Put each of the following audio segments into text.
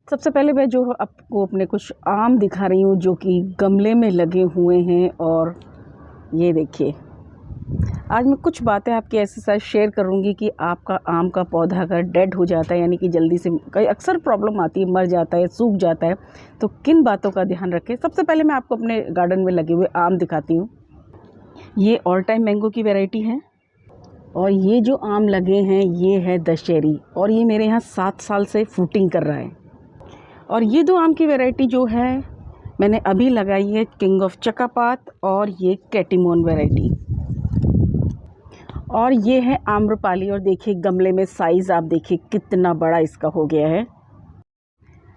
सबसे पहले मैं जो आपको अपने कुछ आम दिखा रही हूँ जो कि गमले में लगे हुए हैं। और ये देखिए, आज मैं कुछ बातें आपके ऐसे साथ शेयर करूँगी कि आपका आम का पौधा अगर डेड हो जाता है, यानी कि जल्दी से कई अक्सर प्रॉब्लम आती है, मर जाता है, सूख जाता है, तो किन बातों का ध्यान रखें। सबसे पहले मैं आपको अपने गार्डन में लगे हुए आम दिखाती हूँ। ये ऑल टाइम मैंगो की वैरायटी है और ये जो आम लगे हैं ये है दशहरी, और ये मेरे यहाँ 7 साल से फ्रूटिंग कर रहा है। और ये दो आम की वैरायटी जो है मैंने अभी लगाई है, किंग ऑफ चकापात और ये कैटिमोन वैरायटी, और ये है आम्रपाली। और देखिए गमले में साइज़ आप देखिए कितना बड़ा इसका हो गया है।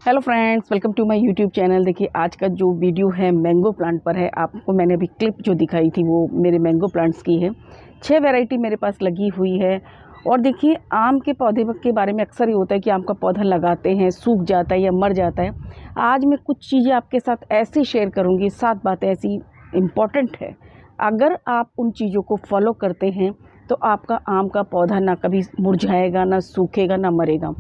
Hello friends, welcome to my YouTube channel. देखिए आज का जो वीडियो है मैंगो प्लांट पर है। आपको मैंने अभी क्लिप जो दिखाई थी वो मेरे मैंगो प्लांट्स की है। 6 वैरायटी मेरे पास लगी हुई है। और देखिए आम के पौधे के बारे में अक्सर ये होता है कि आम का पौधा लगाते हैं, सूख जाता है या मर जाता है। आज मैं कुछ चीज़ें आपके साथ ऐसी शेयर करूँगी, 7 बातें ऐसी इम्पॉर्टेंट है। अगर आप उन चीज़ों को फॉलो करते हैं तो आपका आम का पौधा ना कभी मुरझाएगा, ना सूखेगा, ना मरेगा।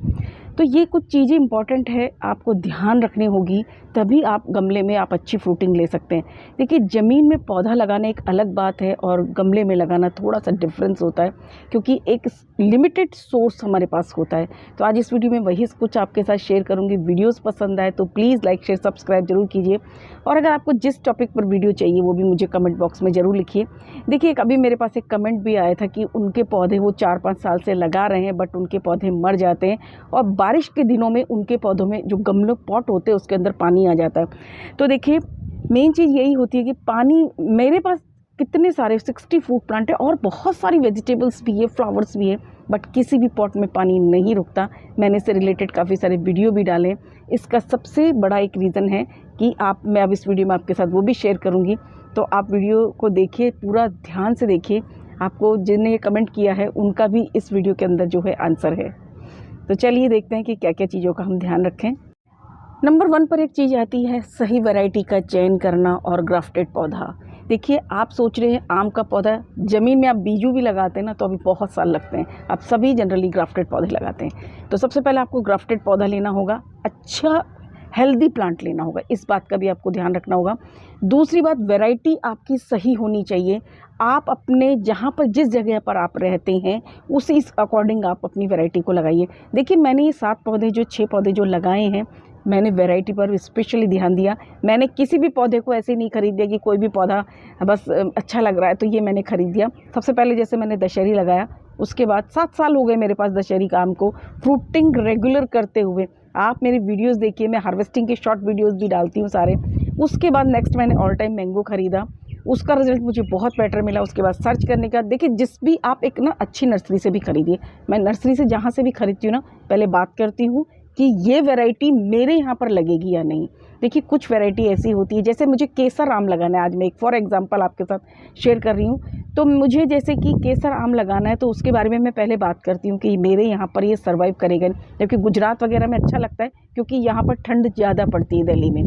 तो ये कुछ चीज़ें इंपॉर्टेंट है, आपको ध्यान रखनी होगी, तभी आप गमले में आप अच्छी फ्रूटिंग ले सकते हैं। देखिए ज़मीन में पौधा लगाना एक अलग बात है और गमले में लगाना थोड़ा सा डिफरेंस होता है, क्योंकि एक लिमिटेड सोर्स हमारे पास होता है। तो आज इस वीडियो में वही कुछ आपके साथ शेयर करूँगी। वीडियोस पसंद आए तो प्लीज़ लाइक शेयर सब्सक्राइब जरूर कीजिए। और अगर आपको जिस टॉपिक पर वीडियो चाहिए वो भी मुझे कमेंट बॉक्स में ज़रूर लिखिए। देखिए अभी मेरे पास एक कमेंट भी आया था कि उनके पौधे वो 4-5 साल से लगा रहे हैं बट उनके पौधे मर जाते हैं, और बारिश के दिनों में उनके पौधों में जो गमले पॉट होते हैं उसके अंदर पानी आ जाता है। तो देखिए मेन चीज़ यही होती है कि पानी, मेरे पास कितने सारे 60 फ्रूट प्लांट है और बहुत सारी वेजिटेबल्स भी है, फ्लावर्स भी है, बट किसी भी पॉट में पानी नहीं रुकता। मैंने इससे रिलेटेड काफ़ी सारे वीडियो भी डाले। इसका सबसे बड़ा एक रीज़न है कि मैं अब इस वीडियो में आपके साथ वो भी शेयर करूँगी। तो आप वीडियो को देखिए, पूरा ध्यान से देखिए। आपको जिन्हें कमेंट किया है उनका भी इस वीडियो के अंदर जो है आंसर है। तो चलिए देखते हैं कि क्या क्या चीज़ों का हम ध्यान रखें। नंबर 1 पर एक चीज़ आती है सही वैरायटी का चयन करना और ग्राफ्टेड पौधा। देखिए आप सोच रहे हैं आम का पौधा, ज़मीन में आप बीजू भी लगाते हैं ना तो अभी बहुत साल लगते हैं। आप सभी जनरली ग्राफ्टेड पौधे लगाते हैं। तो सबसे पहले आपको ग्राफ्टेड पौधा लेना होगा, अच्छा हेल्दी प्लांट लेना होगा, इस बात का भी आपको ध्यान रखना होगा। दूसरी बात, वैरायटी आपकी सही होनी चाहिए। आप अपने जहाँ पर जिस जगह पर आप रहते हैं उसी अकॉर्डिंग आप अपनी वैरायटी को लगाइए। देखिए मैंने ये 6 पौधे जो लगाए हैं, मैंने वैरायटी पर स्पेशली ध्यान दिया। मैंने किसी भी पौधे को ऐसे नहीं खरीद दिया कि कोई भी पौधा बस अच्छा लग रहा है तो ये मैंने खरीद दिया। सबसे पहले जैसे मैंने दशहरी लगाया, उसके बाद 7 साल हो गए मेरे पास दशहरी का आम को फ्रूटिंग रेगुलर करते हुए। आप मेरी वीडियोस देखिए, मैं हार्वेस्टिंग के शॉर्ट वीडियोस भी डालती हूँ सारे। उसके बाद नेक्स्ट मैंने ऑल टाइम मैंगो ख़रीदा, उसका रिज़ल्ट मुझे बहुत बेटर मिला। उसके बाद सर्च करने का, देखिए जिस भी आप एक ना अच्छी नर्सरी से भी खरीदिए। मैं नर्सरी से जहाँ से भी खरीदती हूँ ना, पहले बात करती हूँ कि ये वैरायटी मेरे यहाँ पर लगेगी या नहीं। देखिए कुछ वैरायटी ऐसी होती है, जैसे मुझे केसर आम लगाना है, आज मैं एक फॉर एग्जांपल आपके साथ शेयर कर रही हूँ। तो मुझे जैसे कि केसर आम लगाना है तो उसके बारे में मैं पहले बात करती हूँ कि मेरे यहाँ पर ये सर्वाइव करेगा, जबकि गुजरात वगैरह में अच्छा लगता है क्योंकि यहाँ पर ठंड ज़्यादा पड़ती है दिल्ली में।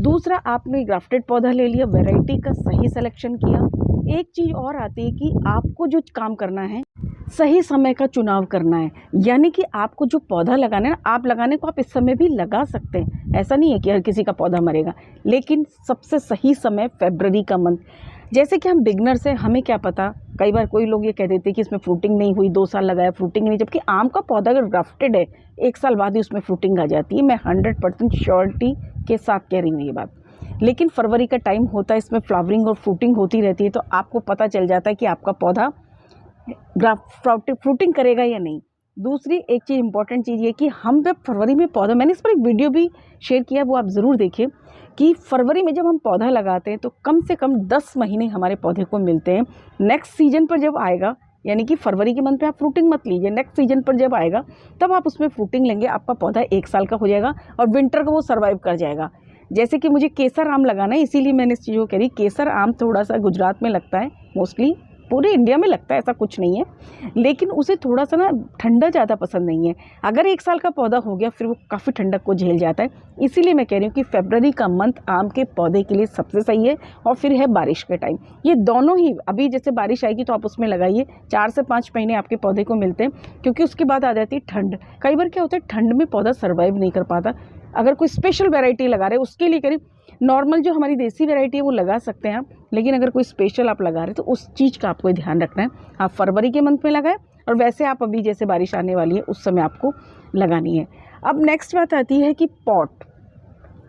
दूसरा, आपने ग्राफ्टेड पौधा ले लिया, वैरायटी का सही सिलेक्शन किया। एक चीज़ और आती है कि आपको जो काम करना है सही समय का चुनाव करना है। यानी कि आपको जो पौधा लगाना है ना, आप लगाने को आप इस समय भी लगा सकते हैं, ऐसा नहीं है कि हर किसी का पौधा मरेगा, लेकिन सबसे सही समय फरवरी का मंथ। जैसे कि हम बिगनर्स हैं, हमें क्या पता, कई बार कोई लोग ये कह देते हैं कि इसमें फ्रूटिंग नहीं हुई, 2 साल लगाया फ्रूटिंग नहीं, जबकि आम का पौधा अगर ग्राफ्टेड है 1 साल बाद ही उसमें फ्रूटिंग आ जाती है। मैं 100% श्योरिटी के साथ कह रही हूँ ये बात। लेकिन फरवरी का टाइम होता है, इसमें फ्लावरिंग और फ्रूटिंग होती रहती है, तो आपको पता चल जाता है कि आपका पौधा फ्रूटिंग करेगा या नहीं। दूसरी एक चीज़ इंपॉर्टेंट चीज़ ये कि हम जब फरवरी में पौधा, मैंने इस पर एक वीडियो भी शेयर किया है, वो आप ज़रूर देखिए कि फरवरी में जब हम पौधा लगाते हैं तो कम से कम 10 महीने हमारे पौधे को मिलते हैं। नेक्स्ट सीजन पर जब आएगा, यानी कि फरवरी के मंथ में आप फ्रूटिंग मत लीजिए, नेक्स्ट सीजन पर जब आएगा तब आप उसमें फ्रूटिंग लेंगे, आपका पौधा 1 साल का हो जाएगा और विंटर को वो सर्वाइव कर जाएगा। जैसे कि मुझे केसर आम लगाना है, इसीलिए मैंने इस चीज़ को कह रही। केसर आम थोड़ा सा गुजरात में लगता है, मोस्टली पूरे इंडिया में लगता है, ऐसा कुछ नहीं है, लेकिन उसे थोड़ा सा ना ठंडा ज़्यादा पसंद नहीं है। अगर 1 साल का पौधा हो गया फिर वो काफ़ी ठंडक को झेल जाता है। इसीलिए मैं कह रही हूँ कि फरवरी का मंथ आम के पौधे के लिए सबसे सही है। और फिर है बारिश के टाइम, ये दोनों ही, अभी जैसे बारिश आएगी तो आप उसमें लगाइए, 4 से 5 महीने आपके पौधे को मिलते हैं, क्योंकि उसके बाद आ जाती है ठंड। कई बार क्या होता है, ठंड में पौधा सर्वाइव नहीं कर पाता, अगर कोई स्पेशल वैरायटी लगा रहे हैं उसके लिए करीब नॉर्मल जो हमारी देसी वैरायटी है वो लगा सकते हैं आप, लेकिन अगर कोई स्पेशल आप लगा रहे हैं तो उस चीज़ का आपको ध्यान रखना है। आप फरवरी के मंथ में लगाएं, और वैसे आप अभी जैसे बारिश आने वाली है उस समय आपको लगानी है। अब नेक्स्ट बात आती है कि पॉट।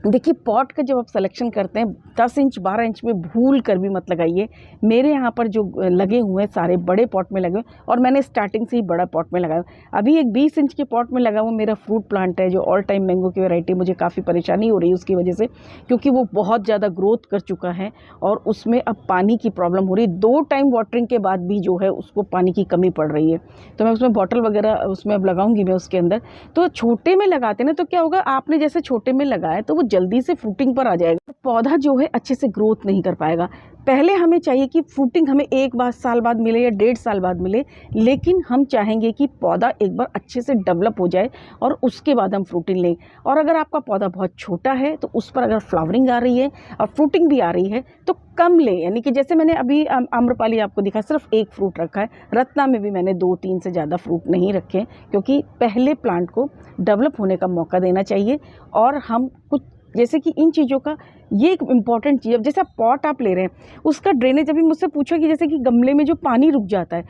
देखिए पॉट का जब आप सिलेक्शन करते हैं 10 इंच 12 इंच में भूल कर भी मत लगाइए। मेरे यहाँ पर जो लगे हुए हैं सारे बड़े पॉट में लगे हुए, और मैंने स्टार्टिंग से ही बड़ा पॉट में लगाया। अभी एक 20 इंच के पॉट में लगा हुआ मेरा फ्रूट प्लांट है जो ऑल टाइम मैंगो की वैरायटी। मुझे काफ़ी परेशानी हो रही है उसकी वजह से, क्योंकि वो बहुत ज़्यादा ग्रोथ कर चुका है और उसमें अब पानी की प्रॉब्लम हो रही है। 2 टाइम वाटरिंग के बाद भी जो है उसको पानी की कमी पड़ रही है, तो मैं उसमें बॉटल वगैरह उसमें अब लगाऊंगी मैं उसके अंदर। तो छोटे में लगाते ना तो क्या होगा, आपने जैसे छोटे में लगाया तो वो जल्दी से फ्रूटिंग पर आ जाएगा, पौधा जो है अच्छे से ग्रोथ नहीं कर पाएगा। पहले हमें चाहिए कि फ्रूटिंग हमें 1 साल बाद मिले या 1.5 साल बाद मिले, लेकिन हम चाहेंगे कि पौधा एक बार अच्छे से डेवलप हो जाए और उसके बाद हम फ्रूटिंग लें। और अगर आपका पौधा बहुत छोटा है तो उस पर अगर फ्लावरिंग आ रही है और फ्रूटिंग भी आ रही है तो कम लें। यानी कि जैसे मैंने अभी आम्रपाली आपको दिखा, सिर्फ 1 फ्रूट रखा है। रत्ना में भी मैंने 2-3 से ज़्यादा फ्रूट नहीं रखे, क्योंकि पहले प्लांट को डेवलप होने का मौका देना चाहिए। और हम कुछ जैसे कि इन चीज़ों का ये एक इम्पॉर्टेंट चीज़ है। जैसे आप पॉट आप ले रहे हैं उसका ड्रेनेज, अभी मुझसे पूछो कि जैसे कि गमले में जो पानी रुक जाता है,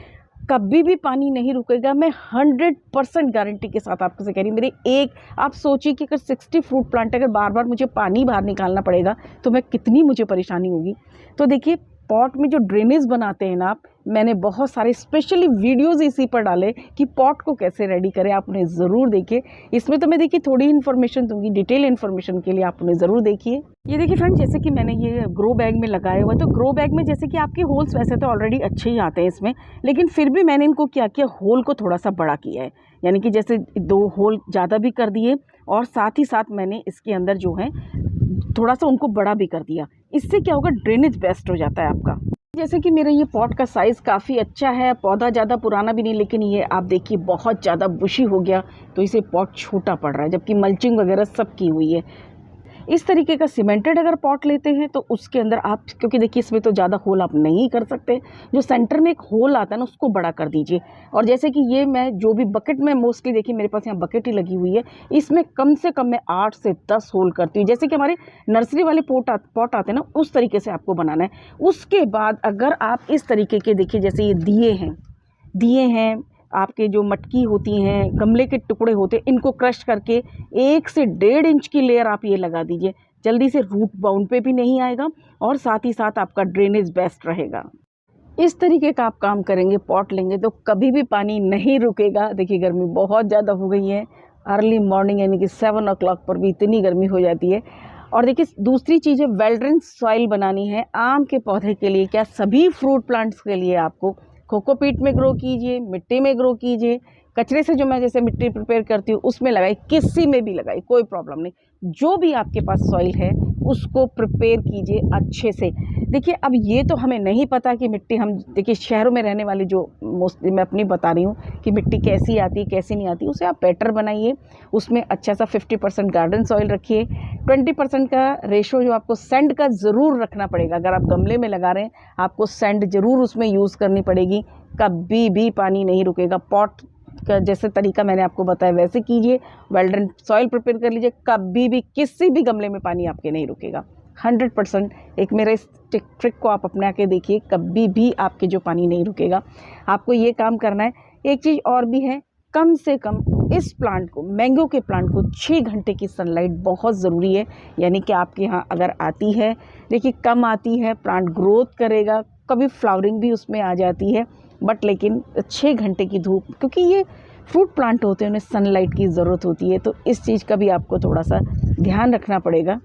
कभी भी पानी नहीं रुकेगा। मैं 100% गारंटी के साथ आपको से कह रही हूँ। मेरे एक आप सोचिए कि अगर 60 फ्रूट प्लांट अगर बार बार मुझे पानी बाहर निकालना पड़ेगा तो मैं कितनी मुझे परेशानी होगी। तो देखिए पॉट में जो ड्रेनेज बनाते हैं ना आप, मैंने बहुत सारे स्पेशली वीडियोज़ इसी पर डाले कि पॉट को कैसे रेडी करें, आप उन्हें ज़रूर देखिए। इसमें तो मैं देखिए थोड़ी इन्फॉर्मेशन दूंगी, डिटेल इन्फॉर्मेशन के लिए आप उन्हें ज़रूर देखिए। ये देखिए फ्रेंड्स, जैसे कि मैंने ये ग्रो बैग में लगाया हुआ है, तो ग्रो बैग में जैसे कि आपके होल्स वैसे तो ऑलरेडी अच्छे ही आते हैं इसमें, लेकिन फिर भी मैंने इनको क्या किया, होल को थोड़ा सा बड़ा किया है। यानी कि जैसे 2 होल ज़्यादा भी कर दिए और साथ ही साथ मैंने इसके अंदर जो है थोड़ा सा उनको बड़ा भी कर दिया। इससे क्या होगा, ड्रेनेज बेस्ट हो जाता है आपका। जैसे कि मेरा ये पॉट का साइज़ काफ़ी अच्छा है, पौधा ज़्यादा पुराना भी नहीं, लेकिन ये आप देखिए बहुत ज़्यादा बुशी हो गया तो इसे पॉट छोटा पड़ रहा है, जबकि मल्चिंग वगैरह सब की हुई है। इस तरीके का सीमेंटेड अगर पॉट लेते हैं तो उसके अंदर आप, क्योंकि देखिए इसमें तो ज़्यादा होल आप नहीं कर सकते, जो सेंटर में एक होल आता है ना उसको बड़ा कर दीजिए। और जैसे कि ये मैं जो भी बकेट में मोस्टली, देखिए मेरे पास यहाँ बकेट ही लगी हुई है, इसमें कम से कम मैं 8 से 10 होल करती हूँ। जैसे कि हमारे नर्सरी वाले पॉट आते हैं ना, उस तरीके से आपको बनाना है। उसके बाद अगर आप इस तरीके के, देखिए जैसे ये दिए हैं आपके, जो मटकी होती हैं, गमले के टुकड़े होते हैं, इनको क्रश करके 1 से 1.5 इंच की लेयर आप ये लगा दीजिए। जल्दी से रूट बाउंड पे भी नहीं आएगा और साथ ही साथ आपका ड्रेनेज बेस्ट रहेगा। इस तरीके का आप काम करेंगे, पॉट लेंगे तो कभी भी पानी नहीं रुकेगा। देखिए गर्मी बहुत ज़्यादा हो गई है, अर्ली मॉर्निंग यानी कि 7 o'clock पर भी इतनी गर्मी हो जाती है। और देखिए दूसरी चीज़ है, वेल-ड्रेन सॉइल बनानी है आम के पौधे के लिए, क्या सभी फ्रूट प्लांट्स के लिए आपको कोकोपीट में ग्रो कीजिए, मिट्टी में ग्रो कीजिए, कचरे से जो मैं जैसे मिट्टी प्रिपेयर करती हूँ उसमें लगाई, किसी में भी लगाई, कोई प्रॉब्लम नहीं। जो भी आपके पास सॉइल है उसको प्रिपेयर कीजिए अच्छे से। देखिए अब ये तो हमें नहीं पता कि मिट्टी, हम देखिए शहरों में रहने वाले जो मोस्टली मैं अपनी बता रही हूँ कि मिट्टी कैसी आती है कैसी नहीं आती, उसे आप बेटर बनाइए। उसमें अच्छा सा 50% गार्डन सॉइल रखिए, 20% का रेशो जो आपको सैंड का ज़रूर रखना पड़ेगा। अगर आप गमले में लगा रहे हैं आपको सैंड ज़रूर उसमें यूज़ करनी पड़ेगी, कभी भी पानी नहीं रुकेगा। पॉट का जैसे तरीका मैंने आपको बताया वैसे कीजिए, वेल-ड्रेन सॉइल प्रिपेयर कर लीजिए, कभी भी किसी भी गमले में पानी आपके नहीं रुकेगा 100%। एक मेरे इस ट्रिक को आप अपना के देखिए, कभी भी आपके जो पानी नहीं रुकेगा। आपको ये काम करना है। एक चीज़ और भी है, कम से कम इस प्लांट को, मैंगो के प्लांट को 6 घंटे की सनलाइट बहुत ज़रूरी है। यानी कि आपके यहाँ अगर आती है, देखिए कम आती है, प्लांट ग्रोथ करेगा, कभी फ्लावरिंग भी उसमें आ जाती है, बट लेकिन 6 घंटे की धूप, क्योंकि ये फ्रूट प्लांट होते हैं उन्हें सनलाइट की ज़रूरत होती है, तो इस चीज़ का भी आपको थोड़ा सा ध्यान रखना पड़ेगा।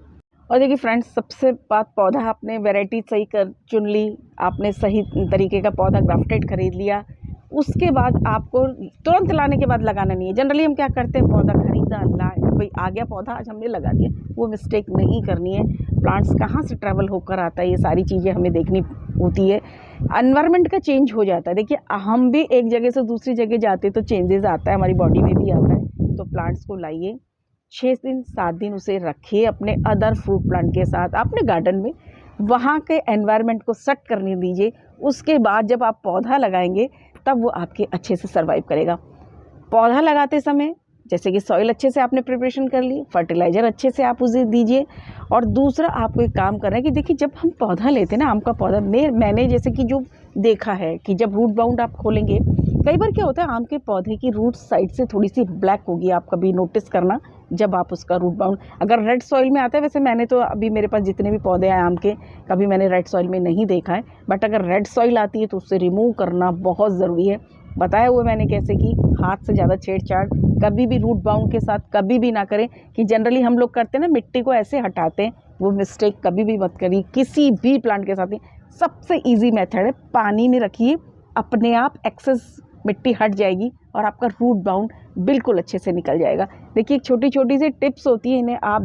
और देखिए फ्रेंड्स, सबसे बात, पौधा आपने वैरायटी सही कर चुन ली, आपने सही तरीके का पौधा ग्राफ्टेड खरीद लिया, उसके बाद आपको तुरंत लाने के बाद लगाना नहीं है। जनरली हम क्या करते हैं, पौधा खरीदा, लाए, कोई आ गया पौधा, आज हमने लगा दिया, वो मिस्टेक नहीं करनी है। प्लांट्स कहाँ से ट्रैवल होकर आता है, ये सारी चीज़ें हमें देखनी होती है। एनवायरनमेंट का चेंज हो जाता है, देखिए हम भी एक जगह से दूसरी जगह जाते तो चेंजेस आता है, हमारी बॉडी में भी आता है। तो प्लांट्स को लाइए, 6 दिन 7 दिन उसे रखिए अपने अदर फ्रूट प्लांट के साथ अपने गार्डन में, वहाँ के एनवायरनमेंट को सेट करने दीजिए। उसके बाद जब आप पौधा लगाएंगे तब वो आपके अच्छे से सर्वाइव करेगा। पौधा लगाते समय जैसे कि सॉइल अच्छे से आपने प्रिपरेशन कर ली, फर्टिलाइज़र अच्छे से आप उसे दीजिए। और दूसरा आपको एक काम करना है कि देखिए जब हम पौधा लेते हैं ना, आम का पौधा, मैंने जैसे कि जो देखा है कि जब रूट बाउंड आप खोलेंगे, कई बार क्या होता है आम के पौधे की रूट साइड से थोड़ी सी ब्लैक होगी, आप कभी नोटिस करना जब आप उसका रूट बाउंड, अगर रेड सॉइल में आता है, वैसे मैंने तो अभी मेरे पास जितने भी पौधे हैं आम के, कभी मैंने रेड सॉइल में नहीं देखा है, बट अगर रेड सॉइल आती है तो उससे रिमूव करना बहुत ज़रूरी है। बताया हुआ मैंने कैसे कि हाथ से ज़्यादा छेड़छाड़ कभी भी रूट बाउंड के साथ कभी भी ना करें, कि जनरली हम लोग करते हैं ना, मिट्टी को ऐसे हटाते हैं, वो मिस्टेक कभी भी मत करिए किसी भी प्लांट के साथ ही। सबसे ईजी मेथड है, पानी में रखिए, अपने आप एक्सेस मिट्टी हट जाएगी और आपका रूट बाउंड बिल्कुल अच्छे से निकल जाएगा। देखिए एक छोटी छोटी सी टिप्स होती है, इन्हें आप,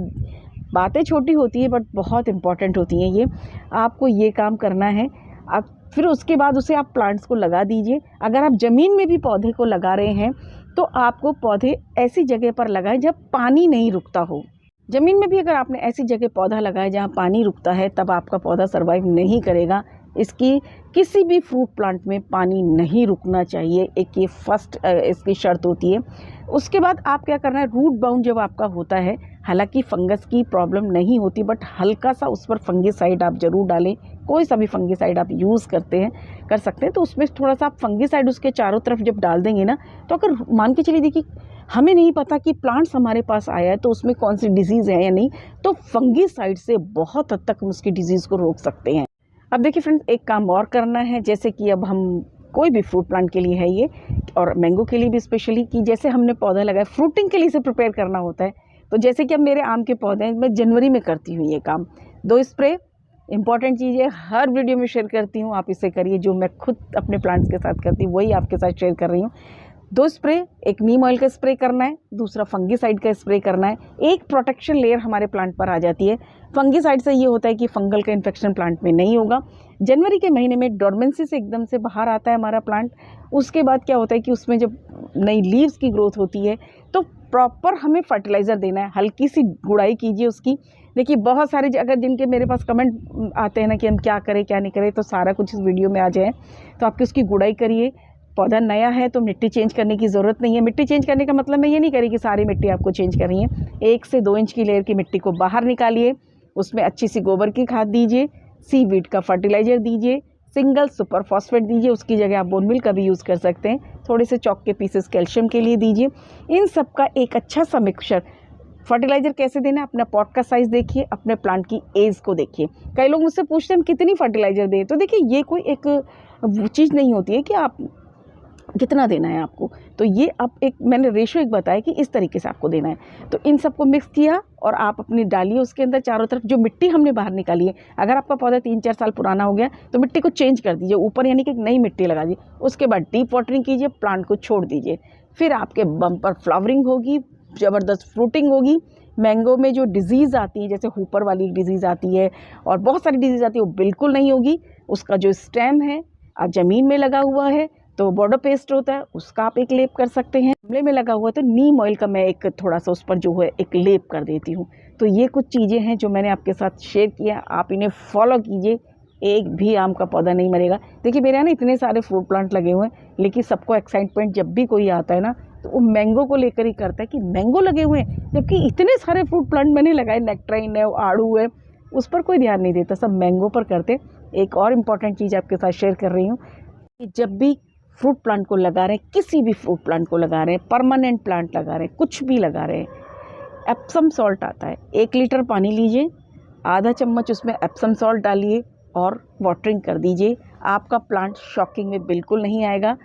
बातें छोटी होती है बट बहुत इंपॉर्टेंट होती हैं ये, आपको ये काम करना है। आप फिर उसके बाद उसे आप प्लांट्स को लगा दीजिए। अगर आप ज़मीन में भी पौधे को लगा रहे हैं तो आपको पौधे ऐसी जगह पर लगाएं जब पानी नहीं रुकता हो। ज़मीन में भी अगर आपने ऐसी जगह पौधा लगाया जहाँ पानी रुकता है, तब आपका पौधा सर्वाइव नहीं करेगा। इसकी किसी भी फ्रूट प्लांट में पानी नहीं रुकना चाहिए, एक ये फर्स्ट इसकी शर्त होती है। उसके बाद आप क्या करना है, रूट बाउंड जब आपका होता है, हालांकि फंगस की प्रॉब्लम नहीं होती, बट हल्का सा उस पर फंगिसाइड आप ज़रूर डालें। कोई सा भी फंगिसाइड आप यूज़ कर सकते हैं, तो उसमें थोड़ा सा आप फंगिसाइड उसके चारों तरफ जब डाल देंगे ना, तो अगर मान के चलिए, देखिए हमें नहीं पता कि प्लांट्स हमारे पास आया है तो उसमें कौन सी डिजीज़ है या नहीं, तो फंगिसाइड से बहुत हद तक हम उसकी डिजीज़ को रोक सकते हैं। अब देखिए फ्रेंड्स, एक काम और करना है, जैसे कि अब हम कोई भी फ्रूट प्लांट के लिए है ये, और मैंगो के लिए भी स्पेशली, कि जैसे हमने पौधा लगाया फ्रूटिंग के लिए इसे प्रिपेयर करना होता है। तो जैसे कि अब मेरे आम के पौधे हैं, मैं जनवरी में करती हूँ ये काम। 2 स्प्रे इंपॉर्टेंट चीज़ है, हर वीडियो में शेयर करती हूँ, आप इसे करिए। जो मैं खुद अपने प्लांट्स के साथ करती हूँ वही आपके साथ शेयर कर रही हूँ। 2 स्प्रे, एक नीम ऑयल का स्प्रे करना है, दूसरा फंगिसाइड का स्प्रे करना है। एक प्रोटेक्शन लेयर हमारे प्लांट पर आ जाती है। फंगिसाइड से ये होता है कि फंगल का इन्फेक्शन प्लांट में नहीं होगा। जनवरी के महीने में डोरमेंसी से एकदम से बाहर आता है हमारा प्लांट। उसके बाद क्या होता है कि उसमें जब नई लीव्स की ग्रोथ होती है तो प्रॉपर हमें फर्टिलाइज़र देना है, हल्की सी गुड़ाई कीजिए उसकी। देखिए बहुत सारे अगर जिनके मेरे पास कमेंट आते हैं ना कि हम क्या करें क्या नहीं करें, तो सारा कुछ इस वीडियो में आ जाए। तो आपकी उसकी गुड़ाई करिए। पौधा नया है तो मिट्टी चेंज करने की ज़रूरत नहीं है। मिट्टी चेंज करने का मतलब मैं ये नहीं करी कि सारी मिट्टी आपको चेंज करनी है। 1 से 2 इंच की लेयर की मिट्टी को बाहर निकालिए, उसमें अच्छी सी गोबर की खाद दीजिए, सीवीड का फर्टिलाइज़र दीजिए, सिंगल सुपर फॉस्फेट दीजिए, उसकी जगह आप बोन मिल का भी यूज़ कर सकते हैं। थोड़े से चॉक के पीसेस कैल्शियम के लिए दीजिए। इन सब का एक अच्छा सा मिक्सचर। फर्टिलाइज़र कैसे देना है, अपना पॉट का साइज़ देखिए, अपने प्लांट की एज को देखिए। कई लोग मुझसे पूछते हैं कितनी फर्टिलाइज़र दें, तो देखिए ये कोई एक चीज़ नहीं होती है कि आप कितना देना है आपको, तो ये अब एक मैंने रेशो एक बताया कि इस तरीके से आपको देना है। तो इन सबको मिक्स किया और आप अपनी डालिए उसके अंदर चारों तरफ। जो मिट्टी हमने बाहर निकाली है, अगर आपका पौधा 3-4 साल पुराना हो गया तो मिट्टी को चेंज कर दीजिए ऊपर, यानी कि नई मिट्टी लगा दीजिए। उसके बाद डीप वाटरिंग कीजिए, प्लांट को छोड़ दीजिए। फिर आपके बम्पर फ्लावरिंग होगी, ज़बरदस्त फ्रूटिंग होगी। मैंगो में जो डिज़ीज़ आती है, जैसे हुपर वाली डिज़ीज़ आती है और बहुत सारी डिज़ीज़ आती है, वो बिल्कुल नहीं होगी। उसका जो स्टेम है ज़मीन में लगा हुआ है तो बॉर्डर पेस्ट होता है, उसका आप एक लेप कर सकते हैं। गमले में लगा हुआ है तो नीम ऑयल का मैं एक थोड़ा सा उस पर जो है एक लेप कर देती हूँ। तो ये कुछ चीज़ें हैं जो मैंने आपके साथ शेयर किया, आप इन्हें फॉलो कीजिए, एक भी आम का पौधा नहीं मरेगा। देखिए मेरे यहाँ ना इतने सारे फ्रूट प्लांट लगे हुए हैं, लेकिन सबको एक्साइटमेंट जब भी कोई आता है ना तो वो मैंगो को लेकर ही करता है कि मैंगो लगे हुए हैं, जबकि इतने सारे फ्रूट प्लांट मैंने लगाए, नेक्ट्राइन है, आड़ू है, उस पर कोई ध्यान नहीं देता, सब मैंगो पर करते। एक और इम्पॉर्टेंट चीज़ आपके साथ शेयर कर रही हूँ कि जब भी फ्रूट प्लांट को लगा रहे हैं, किसी भी फ्रूट प्लांट को लगा रहे हैं, परमानेंट प्लांट लगा रहे हैं, कुछ भी लगा रहे हैं, एप्सम सॉल्ट आता है। 1 लीटर पानी लीजिए, आधा चम्मच उसमें एप्सम सॉल्ट डालिए और वाटरिंग कर दीजिए। आपका प्लांट शॉकिंग में बिल्कुल नहीं आएगा।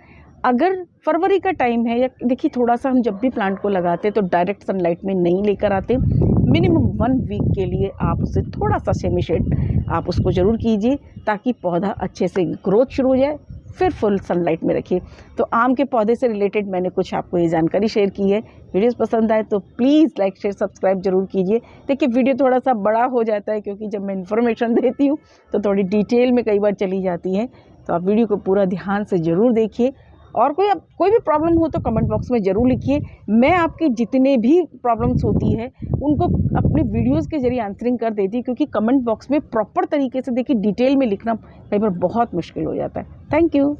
अगर फरवरी का टाइम है, या देखिए थोड़ा सा हम जब भी प्लांट को लगाते हैं तो डायरेक्ट सनलाइट में नहीं लेकर आते, मिनिमम 1 वीक के लिए आप उसे थोड़ा सा सेमी शेड आप उसको ज़रूर कीजिए, ताकि पौधा अच्छे से ग्रोथ शुरू हो जाए। फिर फुल सनलाइट में रखिए। तो आम के पौधे से रिलेटेड मैंने कुछ आपको ये जानकारी शेयर की है। वीडियोस पसंद आए तो प्लीज़ लाइक शेयर सब्सक्राइब जरूर कीजिए। देखिए वीडियो थोड़ा सा बड़ा हो जाता है क्योंकि जब मैं इन्फॉर्मेशन देती हूँ तो थोड़ी डिटेल में कई बार चली जाती है, तो आप वीडियो को पूरा ध्यान से ज़रूर देखिए। और कोई भी प्रॉब्लम हो तो कमेंट बॉक्स में ज़रूर लिखिए। मैं आपकी जितने भी प्रॉब्लम्स होती है उनको अपने वीडियोस के जरिए आंसरिंग कर देती, क्योंकि कमेंट बॉक्स में प्रॉपर तरीके से देखिए डिटेल में लिखना कई बार बहुत मुश्किल हो जाता है। Thank you.